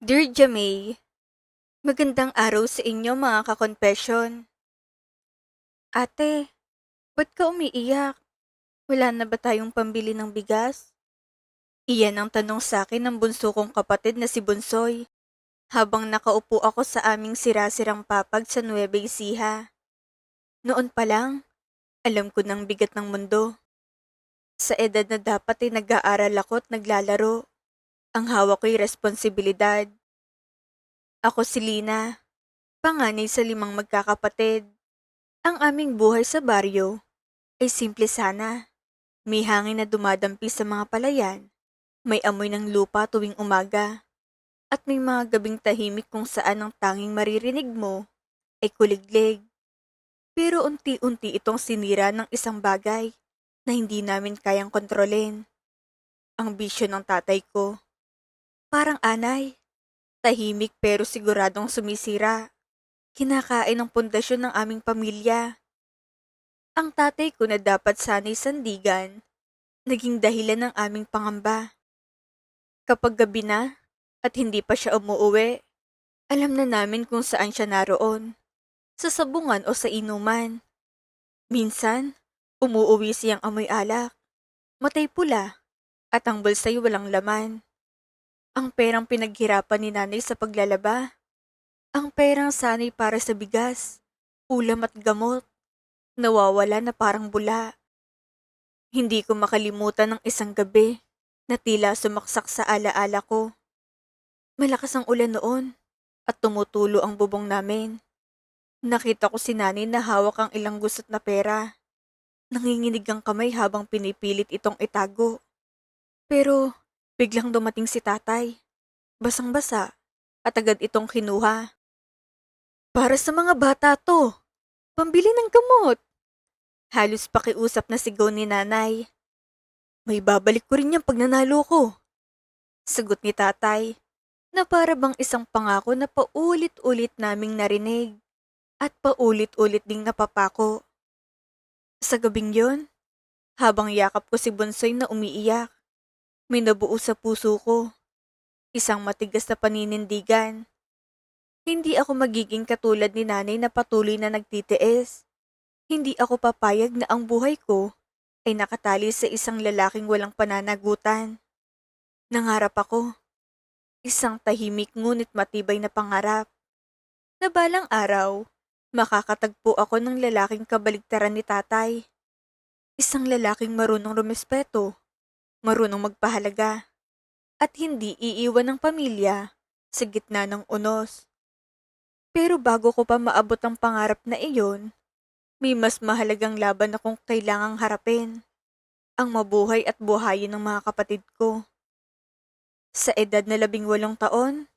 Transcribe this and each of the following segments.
Dear Jamay, magandang araw sa inyo mga kakonfesyon. Ate, ba't ka umiiyak? Wala na ba tayong pambili ng bigas? Iyan ang tanong sa akin ng bunso kong kapatid na si Bunsoy, habang nakaupo ako sa aming sirasirang papag sa Nueva Ecija. Noon pa lang, alam ko ng bigat ng mundo. Sa edad na dapat ay nag-aaral ako at naglalaro, ang hawak ko'y responsibilidad. Ako si Lina, panganay sa 5 magkakapatid. Ang aming buhay sa baryo ay simple sana. May hangin na dumadampi sa mga palayan, may amoy ng lupa tuwing umaga, at may mga gabing tahimik kung saan ang tanging maririnig mo ay kuliglig. Pero unti-unti itong sinira ng isang bagay na hindi namin kayang kontrolin. Ang bisyo ng tatay ko. Parang anay, tahimik pero siguradong sumisira. Kinakain ang pundasyon ng aming pamilya. Ang tatay ko na dapat sana'y sandigan, naging dahilan ng aming pangamba. Kapag gabi na at hindi pa siya umuuwi, alam na namin kung saan siya naroon, sa sabungan o sa inuman. Minsan, umuuwi siyang amoy alak, matay pula, at ang bulsa'y walang laman. Ang perang pinaghirapan ni nanay sa paglalaba, ang perang sanay para sa bigas, ulam at gamot, nawawala na parang bula. Hindi ko makalimutan ng isang gabi na tila sumaksak sa alaala ko. Malakas ang ulan noon at tumutulo ang bubong namin. Nakita ko si nanay na hawak ang ilang gusot na pera. Nanginginig ang kamay habang pinipilit itong itago. Pero biglang dumating si tatay. Basang-basa at agad itong kinuha. Para sa mga bata to, pambili ng gamot. Halos pakiusap na sigaw ni nanay. May babalik ko rin yan pag nanalo ko. Sagot ni tatay na para bang isang pangako na paulit-ulit naming narinig at paulit-ulit ding napapako. Sa gabing yon, habang yakap ko si Bonsoy na umiiyak, may nabuo sa puso ko, isang matigas na paninindigan. Hindi ako magiging katulad ni nanay na patuloy na nagtitiis. Hindi ako papayag na ang buhay ko ay nakatali sa isang lalaking walang pananagutan. Nangarap ako, isang tahimik ngunit matibay na pangarap, na balang araw, makakatagpo ako ng lalaking kabaligtaran ni tatay. Isang lalaking marunong rumespeto, marunong magpahalaga, at hindi iiwan ng pamilya sa gitna ng unos. Pero bago ko pa maabot ang pangarap na iyon, may mas mahalagang laban akong kailangang harapin, ang mabuhay at buhayin ng mga kapatid ko. Sa edad na 18 taon,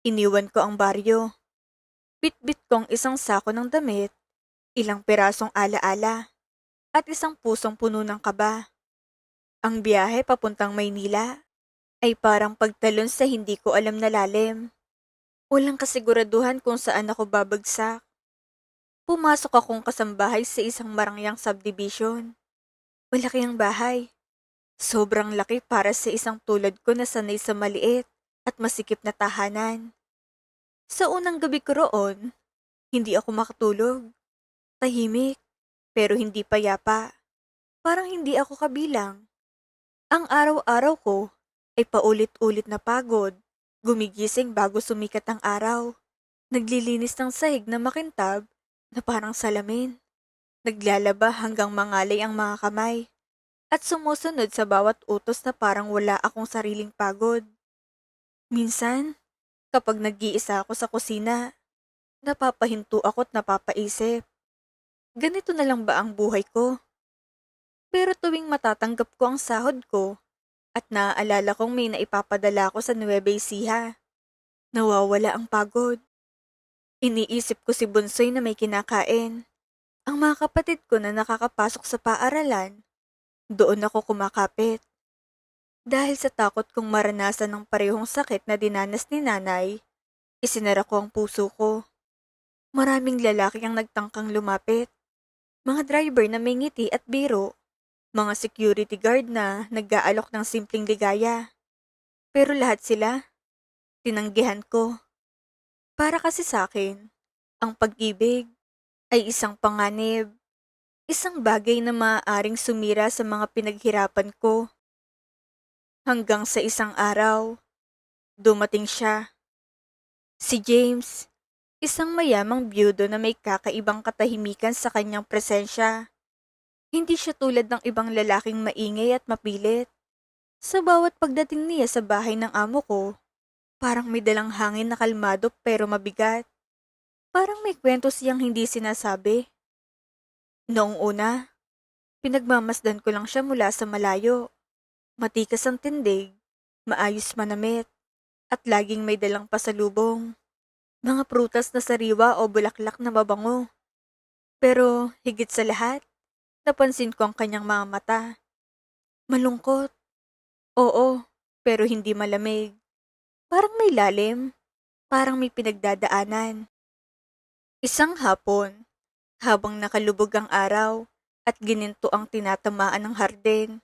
iniwan ko ang baryo. Bitbit kong isang sako ng damit, ilang pirasong alaala, at isang pusong puno ng kaba. Ang biyahe papuntang Maynila ay parang pagtalon sa hindi ko alam na lalim. Walang kasiguraduhan kung saan ako babagsak. Pumasok akong kasambahay sa isang marangyang subdivision. Malaki ang bahay. Sobrang laki para sa isang tulad ko na sanay sa maliit at masikip na tahanan. Sa unang gabi ko roon, hindi ako makatulog. Tahimik, pero hindi payapa. Parang hindi ako kabilang. Ang araw-araw ko ay paulit-ulit na pagod. Gumigising bago sumikat ang araw. Naglilinis ng sahig na makintab na parang salamin. Naglalaba hanggang mangalay ang mga kamay. At sumusunod sa bawat utos na parang wala akong sariling pagod. Minsan, kapag nag-iisa ako sa kusina, napapahinto ako at napapaisip. Ganito na lang ba ang buhay ko? Pero tuwing matatanggap ko ang sahod ko at naaalala kong may naipapadala ko sa Nueva Ecija, nawawala ang pagod. Iniisip ko si Bunsoy na may kinakain. Ang mga kapatid ko na nakakapasok sa paaralan, doon ako kumakapit. Dahil sa takot kong maranasan ng parehong sakit na dinanas ni nanay, isinara ko ang puso ko. Maraming lalaki ang nagtangkang lumapit. Mga driver na may ngiti at biro. Mga security guard na nag-aalok ng simpleng ligaya. Pero lahat sila, Tinanggihan ko. Para kasi sa akin, ang pag-ibig ay isang panganib, isang bagay na maaaring sumira sa mga pinaghirapan ko hanggang sa isang araw, dumating siya. Si James, isang mayamang byudo na may kakaibang katahimikan sa kanyang presensya. Hindi siya tulad ng ibang lalaking maingay at mapilit. Sa bawat pagdating niya sa bahay ng amo ko, parang may dalang hangin na kalmado pero mabigat. Parang may kwento siyang hindi sinasabi. Noong una, pinagmamasdan ko lang siya mula sa malayo. Matikas ang tindig, maayos manamit, at laging may dalang pasalubong. Mga prutas na sariwa o bulaklak na mabango. Pero higit sa lahat, napansin ko ang kanyang mga mata. Malungkot. Oo, pero hindi malamig. Parang may lalim. Parang may pinagdadaanan. Isang hapon, habang nakalubog ang araw at gininto ang tinatamaan ng hardin,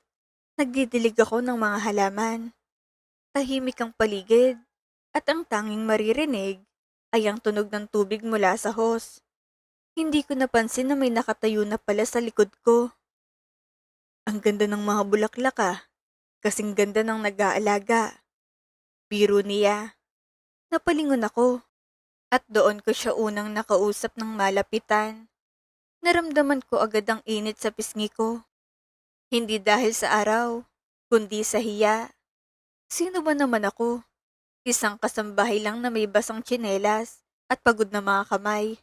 nagdidilig ako ng mga halaman. Tahimik ang paligid at ang tanging maririnig ay ang tunog ng tubig mula sa hose. Hindi ko napansin na may nakatayo na pala sa likod ko. Ang ganda ng mga bulaklak ah, kasing ganda ng nag-aalaga. Biro niya. Napalingon ako at doon ko siya unang nakausap ng malapitan. Naramdaman ko agad ang init sa pisngi ko. Hindi dahil sa araw, kundi sa hiya. Sino ba naman ako? Isang kasambahay lang na may basang tsinelas at pagod na mga kamay.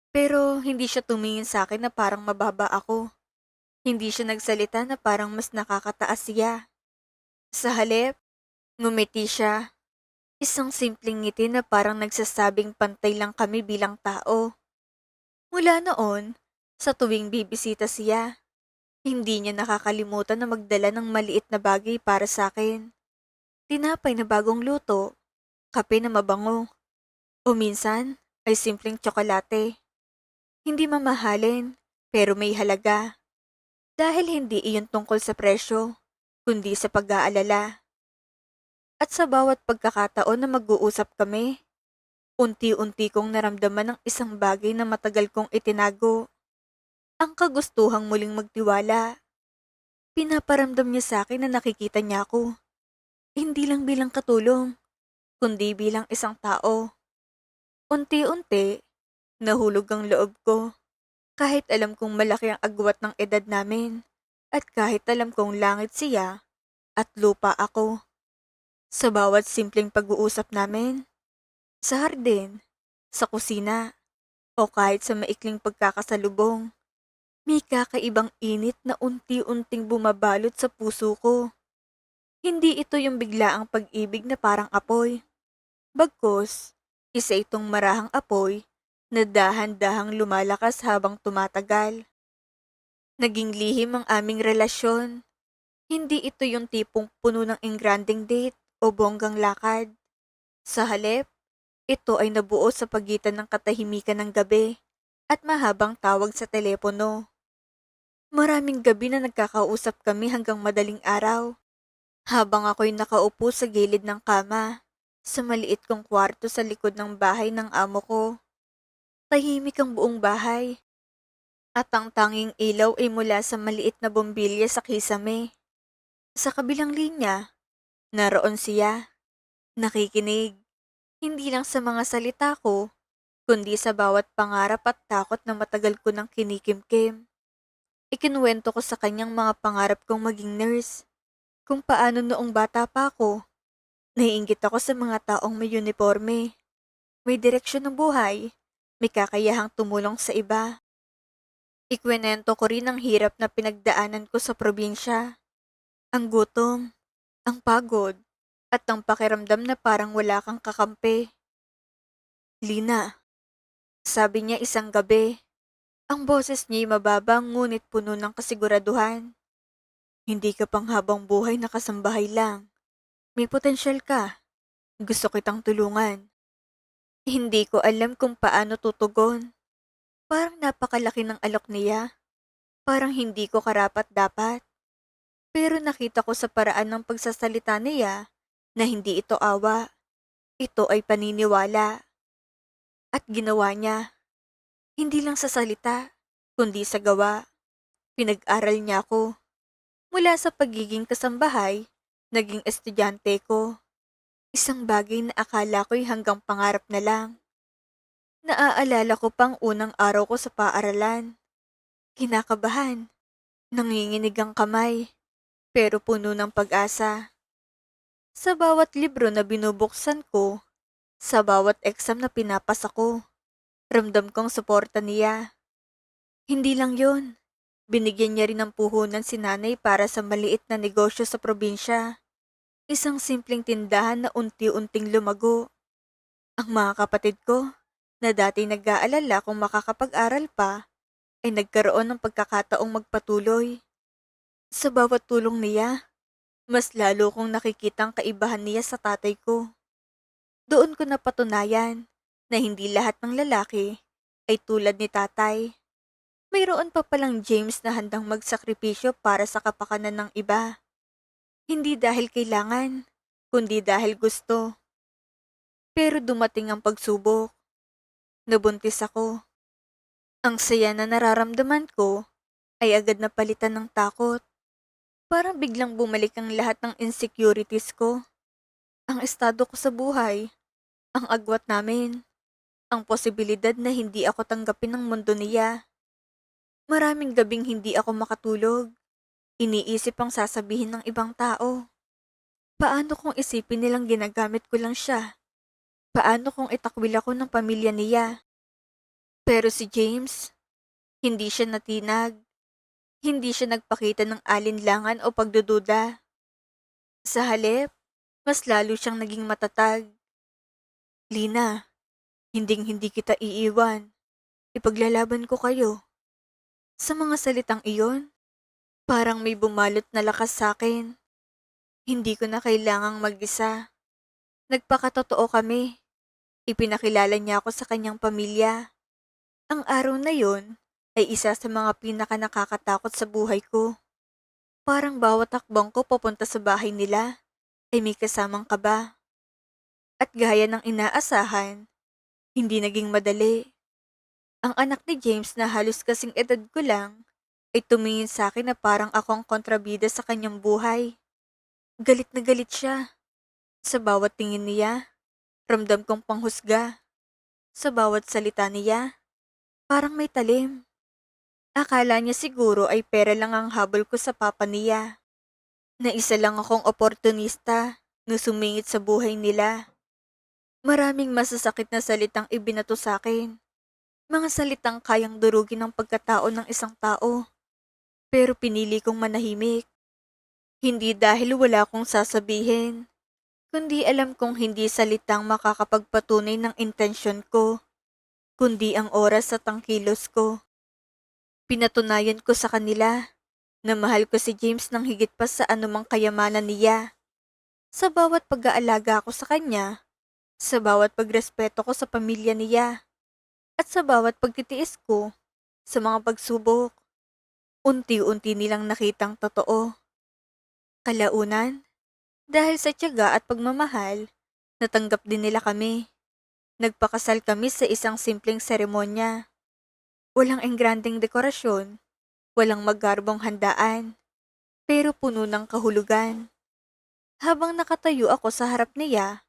Pero hindi siya tumingin sa akin na parang mababa ako. Hindi siya nagsalita na parang mas nakakataas siya. Sa halip, ngumiti siya. Isang simpleng ngiti na parang nagsasabing pantay lang kami bilang tao. Mula noon, sa tuwing bibisita siya, hindi niya nakakalimutan na magdala ng maliit na bagay para sa akin. Tinapay na bagong luto, kape na mabango, o minsan ay simpleng tsokolate. Hindi mamahalin, pero may halaga. Dahil hindi iyon tungkol sa presyo, kundi sa pag-aalala. At sa bawat pagkakataon na mag-uusap kami, unti-unti kong naramdaman ang isang bagay na matagal kong itinago. Ang kagustuhang muling magtiwala. Pinaparamdam niya sa akin na nakikita niya ako. Hindi lang bilang katulong, kundi bilang isang tao. Unti-unti, nahulog ang loob ko. Kahit alam kong malaki ang agwat ng edad namin. At kahit alam kong langit siya at lupa ako. Sa bawat simpleng pag-uusap namin, sa hardin, sa kusina, o kahit sa maikling pagkakasalubong, may kakaibang init na unti-unting bumabalot sa puso ko. Hindi ito yung biglaang pag-ibig na parang apoy. Bagkus, isa itong marahang apoy na dahan-dahang lumalakas habang tumatagal. Naging lihim ang aming relasyon. Hindi ito yung tipong puno ng engranding date o bonggang lakad. Sa halip, ito ay nabuo sa pagitan ng katahimikan ng gabi at mahabang tawag sa telepono. Maraming gabi na nagkakausap kami hanggang madaling araw. Habang ako'y nakaupo sa gilid ng kama, sa maliit kong kwarto sa likod ng bahay ng amo ko. Tahimik ang buong bahay. At ang tanging ilaw ay mula sa maliit na bombilya sa kisame. Sa kabilang linya, naroon siya, nakikinig. Hindi lang sa mga salita ko, kundi sa bawat pangarap at takot na matagal ko nang kinikimkim. Ikinuwento ko sa kanyang mga pangarap kong maging nurse. Kung paano noong bata pa ako, naiinggit ako sa mga taong may uniforme, may direksyon ng buhay, may kakayahang tumulong sa iba. Ikwento ko rin ang hirap na pinagdaanan ko sa probinsya. Ang gutom, ang pagod, at ang pakiramdam na parang wala kang kakampi. Lina, sabi niya isang gabi. Ang boses niya'y mababa ngunit puno ng kasiguraduhan. Hindi ka pang habang buhay na kasambahay lang. May potensyal ka. Gusto kitang tulungan. Hindi ko alam kung paano tutugon. Parang napakalaki ng alok niya. Parang hindi ko karapat-dapat. Pero nakita ko sa paraan ng pagsasalita niya na hindi ito awa. Ito ay paniniwala. At ginawa niya. Hindi lang sa salita, kundi sa gawa. Pinag-aral niya ako. Mula sa pagiging kasambahay, naging estudyante ko. Isang bagay na akala ko'y hanggang pangarap na lang. Naaalala ko pang unang araw ko sa paaralan. Kinakabahan, nanginginig ang kamay, pero puno ng pag-asa. Sa bawat libro na binubuksan ko, sa bawat exam na pinapasa ko, ramdam kong suporta niya. Hindi lang yon. Binigyan niya rin ng puhunan si nanay para sa maliit na negosyo sa probinsya. Isang simpleng tindahan na unti-unting lumago. Ang mga kapatid ko, na dati nag-aalala kung makakapag-aral pa, ay nagkaroon ng pagkakataong magpatuloy. Sa bawat tulong niya, mas lalo kong nakikitang kaibahan niya sa tatay ko. Doon ko napatunayan na hindi lahat ng lalaki ay tulad ni tatay. Mayroon pa palang James na handang magsakripisyo para sa kapakanan ng iba. Hindi dahil kailangan, kundi dahil gusto. Pero dumating ang pagsubok. Nabuntis ako. Ang saya na nararamdaman ko ay agad na palitan ng takot. Parang biglang bumalik ang lahat ng insecurities ko. Ang estado ko sa buhay, ang agwat namin, ang posibilidad na hindi ako tanggapin ng mundo niya. Maraming gabing hindi ako makatulog. Iniisip ang sasabihin ng ibang tao. Paano kung isipin nilang ginagamit ko lang siya? Paano kung itakwil ako ng pamilya niya? Pero si James, hindi siya natinag. Hindi siya nagpakita ng alinlangan o pagdududa. Sa halip, mas lalo siyang naging matatag. Lina, hinding-hindi kita iiwan. Ipaglalaban ko kayo. Sa mga salitang iyon, parang may bumalot na lakas sa akin. Hindi ko na kailangang mag-isa. Nagpakatotoo kami. Ipinakilala niya ako sa kanyang pamilya. Ang araw na yon ay isa sa mga pinaka nakakatakot sa buhay ko. Parang bawat hakbang ko papunta sa bahay nila ay may kasamang kaba. At gaya ng inaasahan, hindi naging madali. Ang anak ni James na halos kasing edad ko lang ay tumingin sa akin na parang akong kontrabida sa kanyang buhay. Galit na galit siya. Sa bawat tingin niya, ramdam kong panghusga. Sa bawat salita niya, parang may talim. Akala niya siguro ay pera lang ang habol ko sa papa niya. Na isa lang akong oportunista na sumingit sa buhay nila. Maraming masasakit na salitang ibinato sa akin. Mga salitang kayang durugin ang pagkatao ng isang tao. Pero pinili kong manahimik. Hindi dahil wala akong sasabihin, kundi alam kong hindi salitang makakapagpatunay ng intensyon ko, kundi ang oras at ang kilos ko. Pinatunayan ko sa kanila na mahal ko si James ng higit pa sa anumang kayamanan niya. Sa bawat pag-aalaga ko sa kanya, sa bawat pagrespeto ko sa pamilya niya, at sa bawat pagtitiis ko sa mga pagsubok, unti-unti nilang nakitang totoo. Kalaunan, dahil sa tiyaga at pagmamahal, natanggap din nila kami. Nagpakasal kami sa isang simpleng seremonya. Walang engrandeng dekorasyon, walang magarbong handaan, pero puno ng kahulugan. Habang nakatayo ako sa harap niya,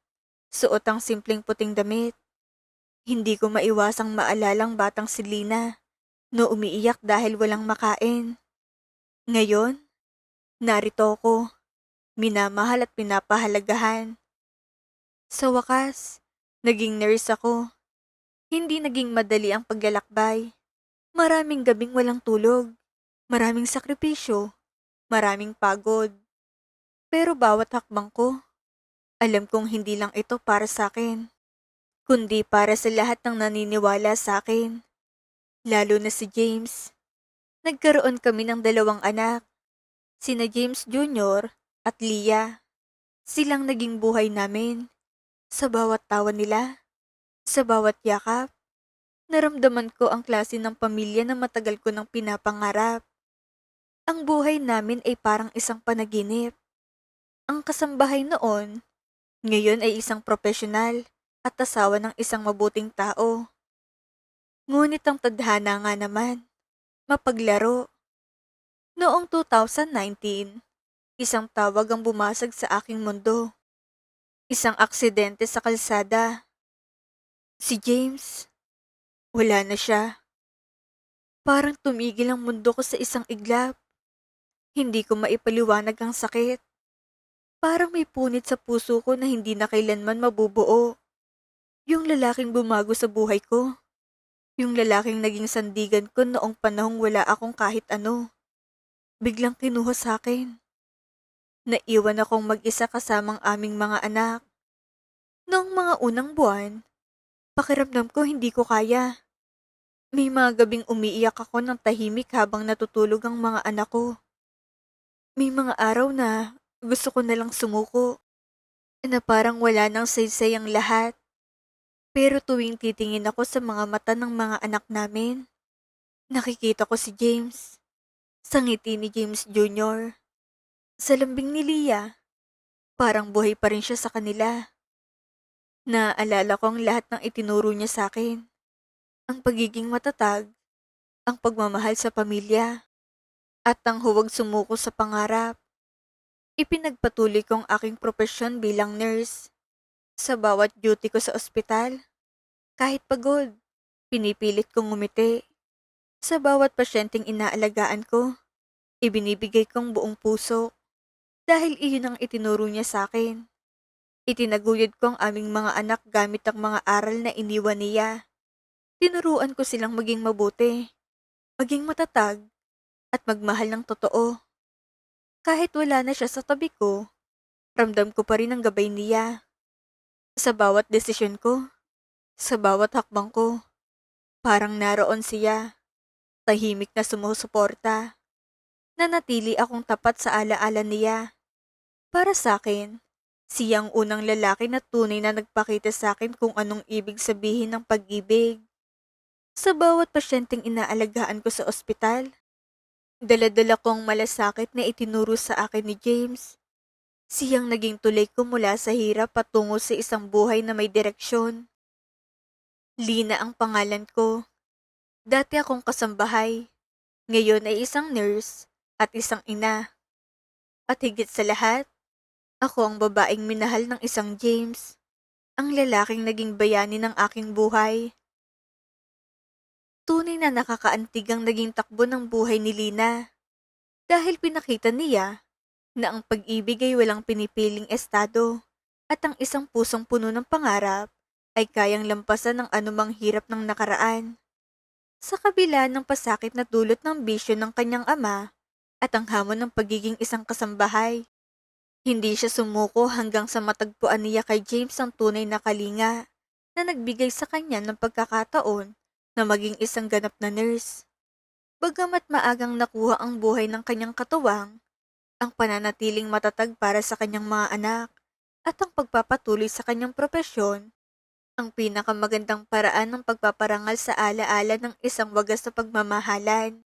suot ang simpleng puting damit. Hindi ko maiwasang maalalang batang si Lina no umiiyak dahil walang makain. Ngayon, narito ako, minamahal at pinapahalagahan. Sa wakas, naging nurse ako. Hindi naging madali ang paglalakbay. Maraming gabing walang tulog, maraming sakripisyo, maraming pagod. Pero bawat hakbang ko, alam kong hindi lang ito para sa akin, kundi para sa lahat ng naniniwala sa akin, lalo na si James. Nagkaroon kami ng dalawang anak, sina James Jr. at Leah. Silang naging buhay namin. Sa bawat tawa nila, sa bawat yakap, naramdaman ko ang klase ng pamilya na matagal ko nang pinapangarap. Ang buhay namin ay parang isang panaginip. Ang kasambahay noon, Ngayon ay isang profesional at asawa ng isang mabuting tao. Ngunit ang tadhana nga naman, mapaglaro. Noong 2019, isang tawag ang bumasag sa aking mundo. Isang aksidente sa kalsada. Si James, wala na siya. Parang tumigil ang mundo ko sa isang iglap. Hindi ko maipaliwanag ang sakit. Parang may punit sa puso ko na hindi na kailanman mabubuo. Yung lalaking bumago sa buhay ko. Yung lalaking naging sandigan ko noong panahong wala akong kahit ano. Biglang kinuha sa akin. Naiwan akong mag-isa kasamang aming mga anak. Noong mga unang buwan, pakiramdam ko hindi ko kaya. May mga gabing umiiyak ako ng tahimik habang natutulog ang mga anak ko. May mga araw na gusto ko nalang sumuko, na parang wala nang saysay ang lahat. Pero tuwing titingin ako sa mga mata ng mga anak namin, nakikita ko si James. Sa ngiti ni James Jr. Sa lambing ni Leah, parang buhay pa rin siya sa kanila. Naaalala ko ang lahat ng itinuro niya sa akin. Ang pagiging matatag, ang pagmamahal sa pamilya, at ang huwag sumuko sa pangarap. Ipinagpatuloy ko ang aking propesyon bilang nurse. Sa bawat duty ko sa ospital, kahit pagod, pinipilit kong ngumiti. Sa bawat pasyenteng inaalagaan ko, ibinibigay kong buong puso. Dahil iyon ang itinuro niya sa akin. Itinaguyod ko ang aming mga anak gamit ang mga aral na iniwan niya. Tinuruan ko silang maging mabuti, maging matatag, at magmahal ng totoo. Kahit wala na siya sa tabi ko, ramdam ko pa rin ang gabay niya. Sa bawat desisyon ko, sa bawat hakbang ko, parang naroon siya, tahimik na sumusuporta. Nanatili akong tapat sa alaala niya. Para sa akin, siya ang unang lalaki na tunay na nagpakita sa akin kung anong ibig sabihin ng pag-ibig. Sa bawat pasyenteng inaalagaan ko sa ospital, dala-dala kong malasakit na itinuro sa akin ni James. Siyang naging tulay ko mula sa hirap patungo sa isang buhay na may direksyon. Lina ang pangalan ko. Dati akong kasambahay. Ngayon ay isang nurse at isang ina. At higit sa lahat, ako ang babaeng minahal ng isang James. Ang lalaking naging bayani ng aking buhay. Tunay na nakakaantig ang naging takbo ng buhay ni Lina. Dahil pinakita niya na ang pag-ibig ay walang pinipiling estado at ang isang pusong puno ng pangarap ay kayang lampasan ng anumang hirap ng nakaraan. Sa kabila ng pasakit na dulot ng bisyo ng kanyang ama at ang hamon ng pagiging isang kasambahay, hindi siya sumuko hanggang sa matagpuan niya kay James ang tunay na kalinga na nagbigay sa kanya ng pagkakataon na maging isang ganap na nurse. Bagamat maagang nakuha ang buhay ng kanyang katuwang, ang pananatiling matatag para sa kanyang mga anak at ang pagpapatuloy sa kanyang propesyon, ang pinakamagandang paraan ng pagpaparangal sa alaala ng isang wagas na pagmamahalan.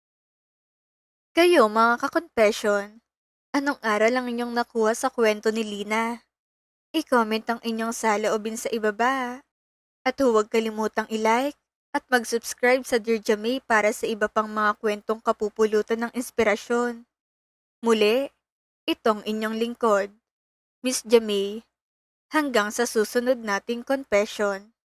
Kayo mga ka-confession, anong aral ang inyong nakuha sa kwento ni Lina? I-comment ang inyong saloobin sa ibaba. At huwag kalimutang i-like at mag-subscribe sa Dear Jamie para sa iba pang mga kwentong kapupulutan ng inspirasyon. Muli, itong inyong lingkod, Miss Jamie. Hanggang sa susunod nating confession.